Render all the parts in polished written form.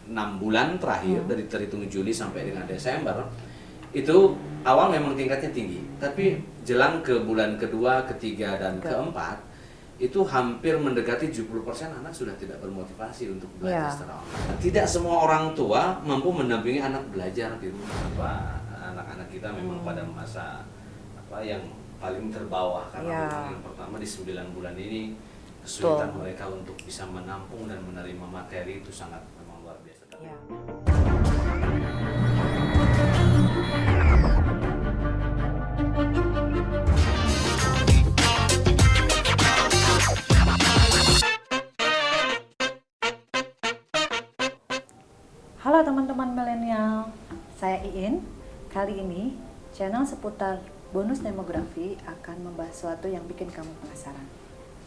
6 bulan terakhir dari terhitung Juli sampai dengan Desember itu awal memang tingkatnya tinggi, tapi jelang ke bulan kedua, ketiga, dan keempat itu hampir mendekati 70% anak sudah tidak bermotivasi untuk belajar secara online. Tidak semua orang tua mampu mendampingi anak belajar di rumah. Anak-anak kita memang pada masa yang paling terbawah karena memang yang pertama di 9 bulan ini kesulitan mereka untuk bisa menampung dan menerima materi itu sangat memang luar biasa. Halo teman-teman milenial, saya Iin. Kali ini channel seputar bonus demografi akan membahas sesuatu yang bikin kamu penasaran.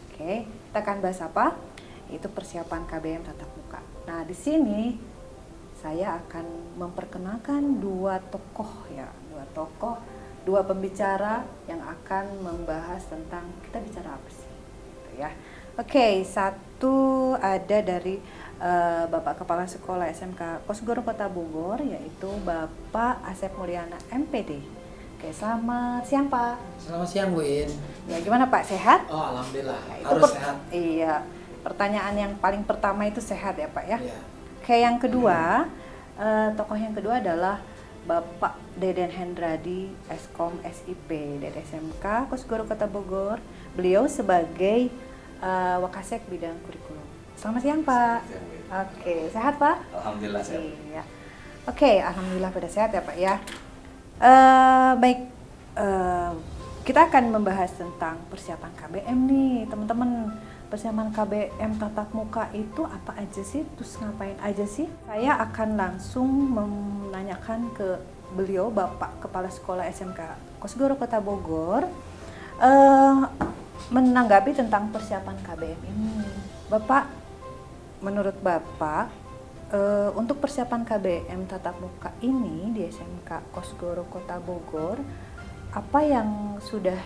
Oke, kita akan bahas apa? Itu persiapan KBM tatap muka. Nah, di sini saya akan memperkenalkan dua pembicara yang akan membahas tentang kita bicara apa sih, gitu ya. Oke, satu ada dari Bapak Kepala Sekolah SMK Kosgoro Kota Bogor, yaitu Bapak Asep Mulyana MPD. Oke, selamat siang Pak. Selamat siang Bu In. Ya, gimana Pak, sehat? Oh, alhamdulillah. Nah, harus sehat. Iya. Pertanyaan yang paling pertama itu sehat ya Pak ya. Iya. Oke, yang kedua, tokoh yang kedua adalah Bapak Deden Hendradi, Eskom SIP dari SMK Kosgoro Kota Bogor. Beliau sebagai Wakasek bidang kurikulum. Selamat siang Pak. Oke, sehat Pak? Alhamdulillah sehat. Iya. Oke, alhamdulillah pada sehat ya Pak ya. Baik, kita akan membahas tentang persiapan KBM nih teman-teman. Persiapan KBM tatap muka itu apa aja sih? Terus ngapain aja sih? Saya akan langsung menanyakan ke beliau, Bapak Kepala Sekolah SMK Kosgoro Kota Bogor, menanggapi tentang persiapan KBM ini. Bapak, menurut Bapak, untuk persiapan KBM tatap muka ini di SMK Kosgoro Kota Bogor, apa yang sudah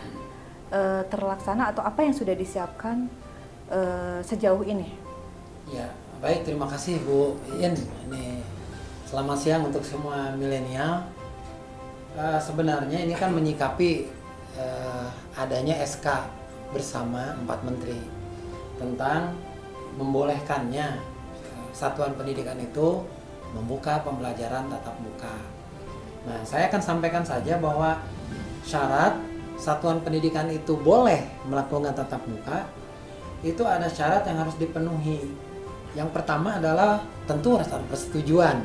terlaksana atau apa yang sudah disiapkan sejauh ini? Ya, baik, terima kasih Bu In. Ini selamat siang untuk semua milenial. Sebenarnya ini kan menyikapi adanya SK bersama 4 menteri tentang membolehkannya satuan pendidikan itu membuka pembelajaran tatap muka. Nah, saya akan sampaikan saja bahwa syarat satuan pendidikan itu boleh melakukan tatap muka itu ada syarat yang harus dipenuhi. Yang pertama adalah tentu harus ada persetujuan.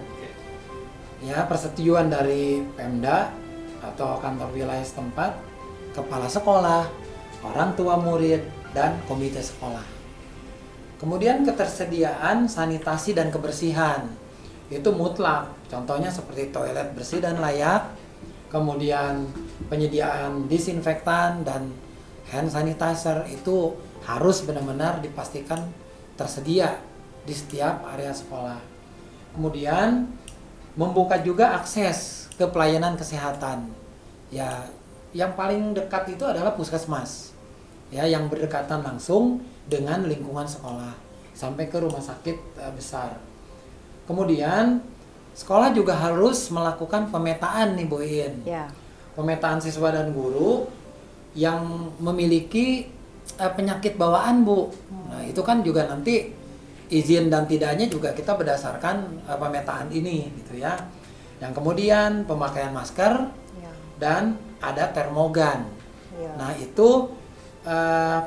Ya, persetujuan dari Pemda atau kantor wilayah setempat, kepala sekolah, orang tua murid, dan komite sekolah. Kemudian ketersediaan sanitasi dan kebersihan itu mutlak. Contohnya seperti toilet bersih dan layak, kemudian penyediaan disinfektan dan hand sanitizer itu harus benar-benar dipastikan tersedia di setiap area sekolah. Kemudian membuka juga akses ke pelayanan kesehatan. Ya, yang paling dekat itu adalah puskesmas. Ya, yang berdekatan langsung dengan lingkungan sekolah sampai ke rumah sakit besar. Kemudian sekolah juga harus melakukan pemetaan nih Bu In. Ya. Pemetaan siswa dan guru yang memiliki penyakit bawaan Bu. Nah, itu kan juga nanti izin dan tidaknya juga kita berdasarkan pemetaan ini gitu ya. Yang kemudian pemakaian masker dan ada termogan. Nah, itu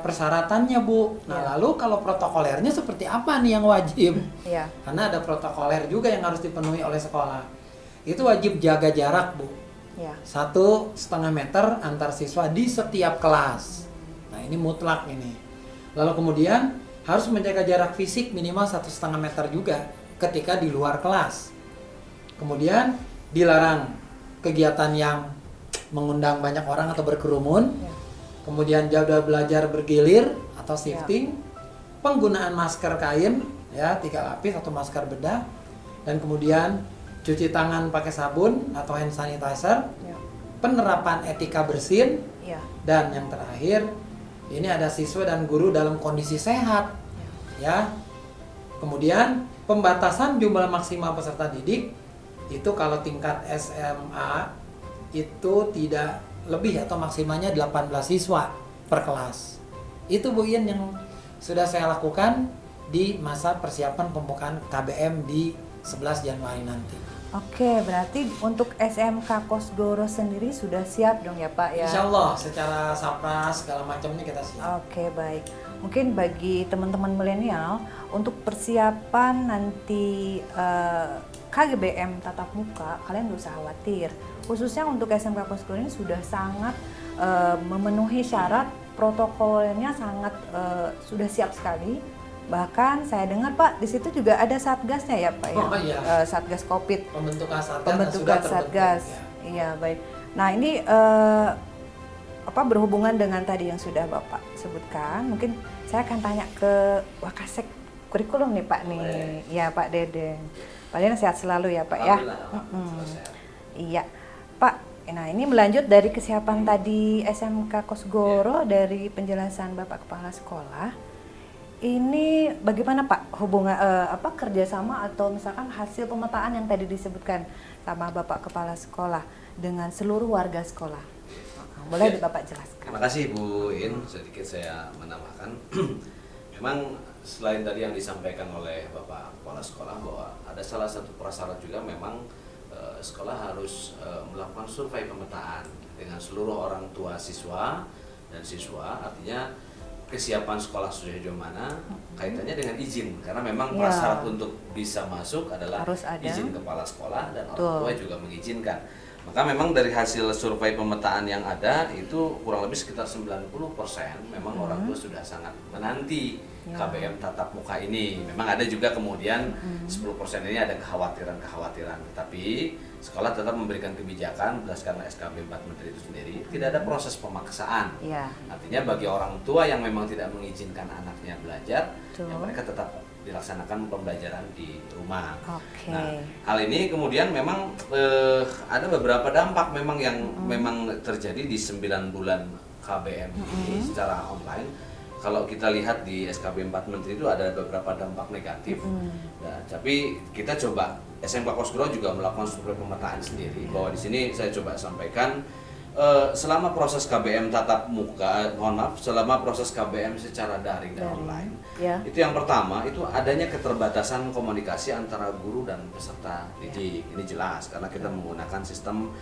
persyaratannya Bu. Nah, lalu kalau protokolernya seperti apa nih yang wajib? Karena ada protokoler juga yang harus dipenuhi oleh sekolah. Itu wajib jaga jarak Bu. 1,5 meter antar siswa di setiap kelas. Nah, ini mutlak ini. Lalu kemudian harus menjaga jarak fisik minimal 1,5 meter juga ketika di luar kelas. Kemudian dilarang kegiatan yang mengundang banyak orang atau berkerumun. Kemudian jadwal belajar bergilir atau shifting, penggunaan masker kain ya 3 lapis atau masker bedah, dan kemudian cuci tangan pakai sabun atau hand sanitizer, penerapan etika bersin, dan yang terakhir ini ada siswa dan guru dalam kondisi sehat ya. Kemudian pembatasan jumlah maksimal peserta didik itu kalau tingkat SMA itu tidak lebih atau maksimalnya 18 siswa per kelas. Itu Bu Ien yang sudah saya lakukan di masa persiapan pembukaan KBM di 11 Januari nanti. Oke, berarti untuk SMK Kosgoro sendiri sudah siap dong ya Pak ya? Insya Allah secara sapras segala macamnya kita siap. Oke, baik. Mungkin bagi teman-teman milenial untuk persiapan nanti KGBM tatap muka, kalian gak usah khawatir. Khususnya untuk SMK Kosgoro ini sudah sangat memenuhi syarat, protokolnya sangat sudah siap sekali. Bahkan saya dengar Pak, di situ juga ada satgasnya ya Pak ya? Oh iya. Satgas COVID. Pembentukan satgas Pembentukan sudah terbentuk, satgas. ya. Iya, baik. Nah, ini berhubungan dengan tadi yang sudah Bapak sebutkan, mungkin saya akan tanya ke Wakasek kurikulum nih Pak nih. Ya Pak Deden. Pak Deden sehat selalu ya Pak ya. Iya. Pak, nah ini melanjut dari kesiapan tadi SMK Kosgoro dari penjelasan Bapak Kepala Sekolah. Ini bagaimana Pak hubungan kerjasama atau misalkan hasil pemetaan yang tadi disebutkan sama Bapak Kepala Sekolah dengan seluruh warga sekolah? Boleh Bapak jelaskan? Terima kasih Bu In, sedikit saya menambahkan. Memang selain tadi yang disampaikan oleh Bapak Kepala Sekolah bahwa ada salah satu prasyarat juga memang sekolah harus melakukan survei pemetaan dengan seluruh orang tua siswa dan siswa, artinya kesiapan sekolah sudah sejauh mana, kaitannya dengan izin, karena memang prasyarat untuk bisa masuk adalah harus ada izin kepala sekolah dan orang tua juga mengizinkan. Maka memang dari hasil survei pemetaan yang ada itu kurang lebih sekitar 90% memang orang tua sudah sangat menanti KBM tatap muka ini. Memang ada juga kemudian 10% ini ada kekhawatiran, tetapi sekolah tetap memberikan kebijakan berdasarkan SKB 4 Menteri itu sendiri, tidak ada proses pemaksaan. Artinya bagi orang tua yang memang tidak mengizinkan anaknya belajar, ya mereka tetap dilaksanakan pembelajaran di rumah. Nah, hal ini kemudian memang ada beberapa dampak memang yang memang terjadi di 9 bulan KBM ini secara online. Kalau kita lihat di SKB 4 Menteri itu ada beberapa dampak negatif. Nah, tapi kita coba SMK Kosgoro juga melakukan survei pemetaan sendiri bahwa di sini saya coba sampaikan selama proses KBM tatap muka, selama proses KBM secara daring dan online, itu yang pertama itu adanya keterbatasan komunikasi antara guru dan peserta didik. Ini jelas karena kita menggunakan sistem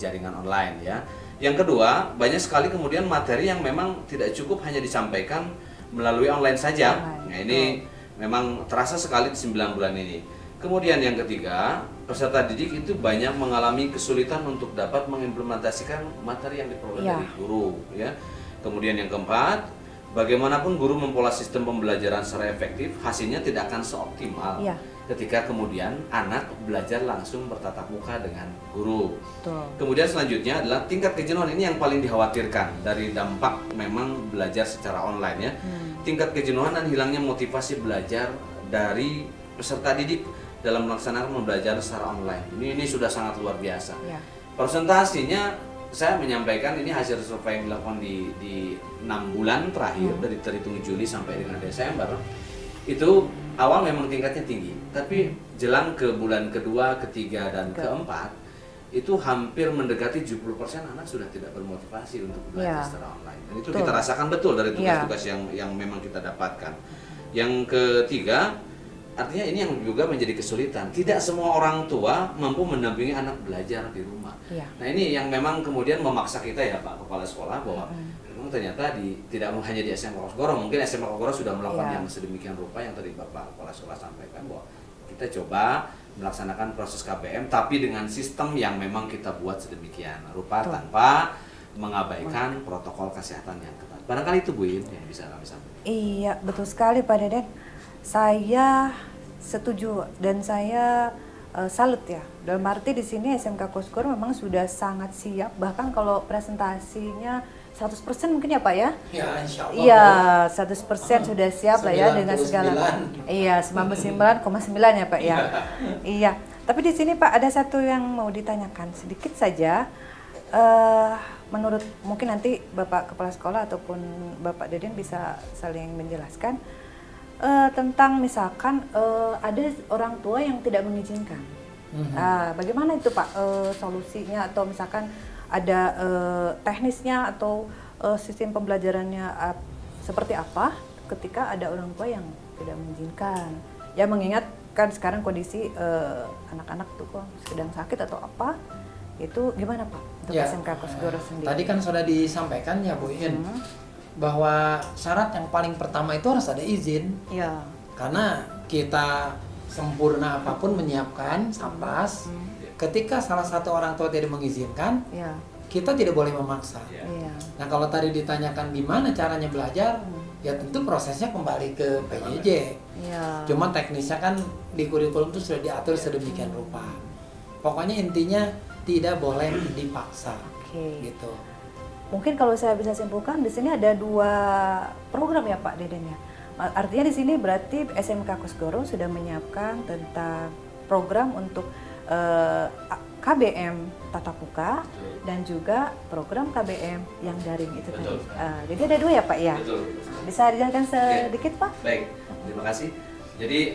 jaringan online ya. Yang kedua, banyak sekali kemudian materi yang memang tidak cukup hanya disampaikan melalui online saja. Nah, ini memang terasa sekali di 9 bulan ini. Kemudian yang ketiga, peserta didik itu banyak mengalami kesulitan untuk dapat mengimplementasikan materi yang diperoleh dari guru ya. Kemudian yang keempat, bagaimanapun guru mempola sistem pembelajaran secara efektif, hasilnya tidak akan seoptimal ketika kemudian anak belajar langsung bertatap muka dengan guru. Kemudian selanjutnya adalah tingkat kejenuhan, ini yang paling dikhawatirkan dari dampak memang belajar secara online ya. Tingkat kejenuhan dan hilangnya motivasi belajar dari peserta didik dalam melaksanakan pembelajaran secara online. Ini sudah sangat luar biasa. Presentasinya saya menyampaikan ini hasil survei yang dilakukan di 6 bulan terakhir dari terhitung Juli sampai dengan Desember. Itu awal memang tingkatnya tinggi, tapi jelang ke bulan kedua, ketiga dan keempat itu hampir mendekati 70% anak sudah tidak bermotivasi untuk belajar secara online. Dan itu kita rasakan betul dari tugas-tugas yang memang kita dapatkan. Yang ketiga, artinya ini yang juga menjadi kesulitan. Tidak semua orang tua mampu mendampingi anak belajar di rumah. Nah, ini yang memang kemudian memaksa kita ya Pak Kepala Sekolah bahwa memang ternyata tidak hanya di SMK Kosgoro, mungkin SMK Kosgoro sudah melakukan yang sedemikian rupa yang tadi Bapak Kepala Sekolah sampaikan bahwa kita coba melaksanakan proses KBM tapi dengan sistem yang memang kita buat sedemikian rupa tanpa mengabaikan protokol kesehatan yang ketat. Barangkali itu Bu In yang bisa kami sampaikan. Iya, betul sekali Pak Deden. Saya setuju dan saya salut ya. Dalam arti di sini SMK Kosgoro memang sudah sangat siap, bahkan kalau presentasinya 100% mungkin ya Pak ya? Ya, insya Allah. Iya, 100% sudah siap lah ya dengan segala. Iya, 99,9 ya Pak ya. Iya. Tapi di sini Pak ada satu yang mau ditanyakan sedikit saja. Menurut mungkin nanti Bapak Kepala Sekolah ataupun Bapak Deden bisa saling menjelaskan. tentang misalkan ada orang tua yang tidak mengizinkan. Bagaimana itu Pak solusinya, atau misalkan ada teknisnya atau sistem pembelajarannya seperti apa ketika ada orang tua yang tidak mengizinkan? Ya mengingat kan sekarang kondisi anak-anak tuh kok sedang sakit atau apa, itu gimana Pak untuk Ya, SMK Kosgoro sendiri? Tadi kan sudah disampaikan ya Bu In, bahwa syarat yang paling pertama itu harus ada izin. Ya. Karena kita sempurna apapun menyiapkan sampas, ketika salah satu orang tua tidak mengizinkan, Ya. kita tidak boleh memaksa. Iya. Nah kalau tadi ditanyakan gimana caranya belajar, ya tentu prosesnya kembali ke PJJ. Iya. Cuma teknisnya kan di kurikulum itu sudah diatur sedemikian rupa. Pokoknya intinya tidak boleh dipaksa, Oke. gitu. Mungkin kalau saya bisa simpulkan di sini ada 2 program ya Pak Deden ya. Artinya di sini berarti SMK Kosgoro sudah menyiapkan tentang program untuk KBM tatap muka dan juga program KBM yang daring itu tadi. Betul. Jadi ada 2 ya Pak ya. Betul. Bisa dijelaskan sedikit Pak? Baik, terima kasih. Jadi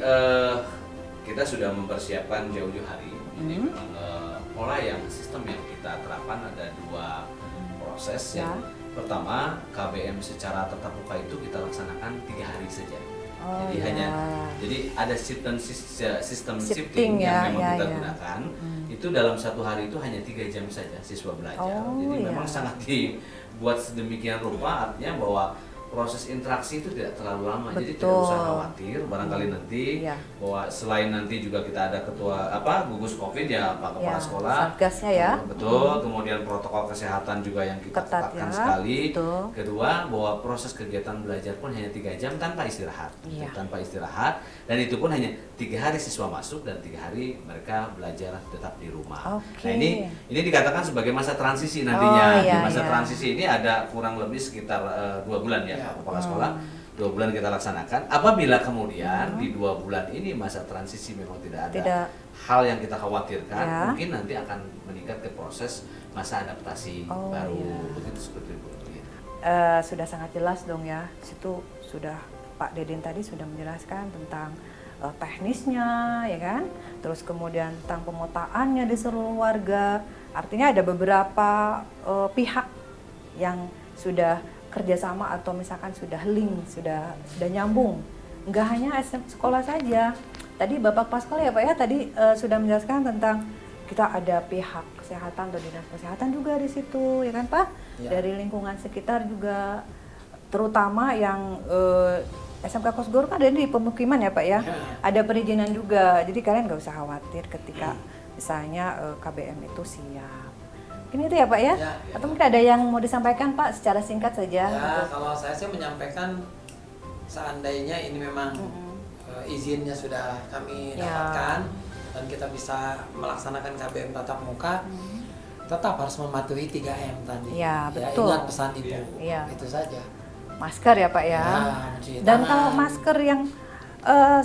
kita sudah mempersiapkan jauh-jauh hari. Jadi memang pola yang sistem yang kita terapkan ada 2 proses. Ya. Yang pertama, KBM secara tatap muka itu kita laksanakan 3 hari saja. Oh, Jadi ya. jadi ada sistem Shifting shifting ya, yang memang ya, kita ya. gunakan. Itu dalam 1 hari itu hanya 3 jam saja siswa belajar. Oh, Jadi ya. memang sangat dibuat sedemikian rupa, artinya bahwa proses interaksi itu tidak terlalu lama. Jadi tidak Betul. usah khawatir, barangkali nanti Ya. bahwa selain nanti juga kita ada ketua gugus Covid ya Pak Kepala Ya, Sekolah. Satgasnya ya. Betul, kemudian protokol kesehatan juga yang kita Ketat ketatkan ya, sekali. betul. Kedua, bahwa proses kegiatan belajar pun hanya 3 jam tanpa istirahat. Iya. Tanpa istirahat, dan itu pun hanya 3 hari siswa masuk dan 3 hari mereka belajar tetap di rumah. Oke. Nah ini dikatakan sebagai masa transisi nantinya. Oh, iya, Di masa iya. transisi ini ada kurang lebih sekitar 2 bulan ya Ya. Pak Kepala Sekolah. 2 bulan kita laksanakan. Apabila kemudian di 2 bulan ini masa transisi memang tidak ada Tidak. hal yang kita khawatirkan, Ya. mungkin nanti akan meningkat ke proses masa adaptasi Oh, baru. iya. Begitu seperti itu. Sudah sangat jelas dong ya. Situ sudah Pak Deden tadi sudah menjelaskan tentang teknisnya ya kan. Terus kemudian tentang pemotaannya di seluruh warga. Artinya ada beberapa pihak yang sudah kerjasama atau misalkan sudah link, sudah nyambung. Enggak hanya sekolah saja. Tadi Bapak Pascal ya Pak ya tadi sudah menjelaskan tentang kita ada pihak kesehatan atau dinas kesehatan juga di situ ya kan Pak. Ya. Dari lingkungan sekitar juga, terutama yang SMK Kosgoro kan ada di pemukiman ya Pak ya. Ya. Ada perizinan juga. Jadi kalian nggak usah khawatir ketika misalnya KBM itu siap. Ini itu ya Pak ya? Ya, ya. Atau mungkin ada yang mau disampaikan Pak secara singkat saja? Ya, kalau saya sih menyampaikan seandainya ini memang izinnya sudah kami Ya. dapatkan dan kita bisa melaksanakan KBM tatap muka, tetap harus mematuhi 3M tadi. Ya, betul. Ingat pesan Ibu. Iya. Itu saja. Masker ya Pak ya? Ya, mencuci Dan tangan. kalau masker yang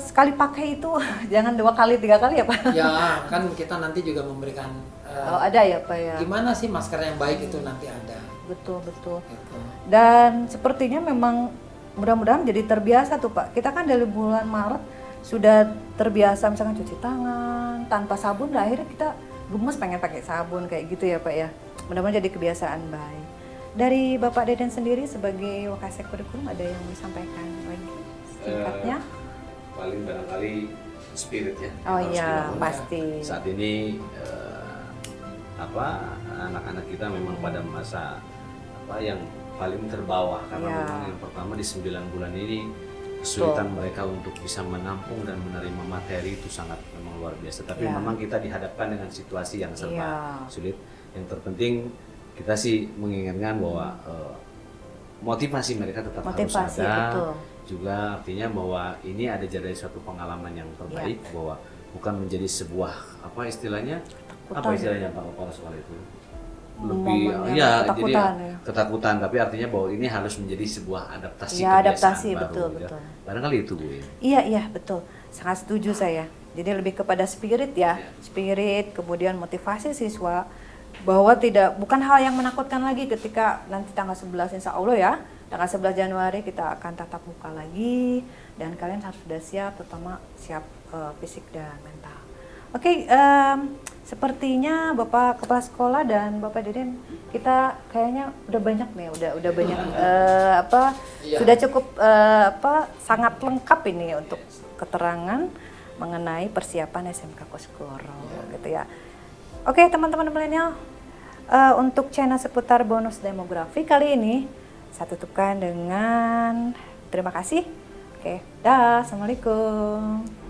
sekali pakai itu jangan 2 kali 3 kali ya Pak? Ya, kan kita nanti juga memberikan Oh, ada ya Pak ya? gimana sih masker yang baik itu nanti ada. Betul. Gitu. Dan sepertinya memang mudah-mudahan jadi terbiasa tuh Pak. Kita kan dari bulan Maret sudah terbiasa misalkan cuci tangan tanpa sabun, nah akhirnya kita gemes pengen pakai sabun kayak gitu ya Pak ya. Mudah-mudahan jadi kebiasaan baik. Dari Bapak Deden sendiri sebagai Wakasek Kurikulum ada yang disampaikan lagi singkatnya? Paling barangkali spirit ya. Oh yang harus iya, dibangun. pasti. Saat ini anak-anak kita memang pada masa yang paling terbawah karena Ya. memang yang pertama di 9 bulan ini kesulitan mereka untuk bisa menampung dan menerima materi itu sangat memang luar biasa. Tapi Ya. memang kita dihadapkan dengan situasi yang serba Ya. sulit. Yang terpenting kita sih mengingatkan bahwa motivasi mereka tetap Motivasi, harus ada. betul. Juga artinya bahwa ini ada jadi suatu pengalaman yang terbaik bahwa bukan menjadi sebuah istilahnya Pak Kepala Sekolah itu lebih Momen yang jadi ketakutan, ya. ketakutan, tapi artinya bahwa ini harus menjadi sebuah adaptasi Ya, kebiasaan adaptasi, baru, betul, ya. betul. Barangkali itu Bu ya. Iya betul, sangat setuju saya. Jadi lebih kepada spirit ya, spirit kemudian motivasi siswa bahwa bukan hal yang menakutkan lagi ketika nanti tanggal 11 insya Allah ya Tanggal 11 Januari kita akan tatap muka lagi dan kalian harus sudah siap, terutama siap fisik dan mental. Oke, sepertinya Bapak Kepala Sekolah dan Bapak Deden, kita kayaknya udah banyak nih, udah banyak sudah cukup sangat lengkap ini untuk keterangan mengenai persiapan SMK Koskoro gitu ya. Oke, teman-teman milenial, untuk channel seputar bonus demografi kali ini saya tutupkan dengan terima kasih. Oke, dah, assalamualaikum.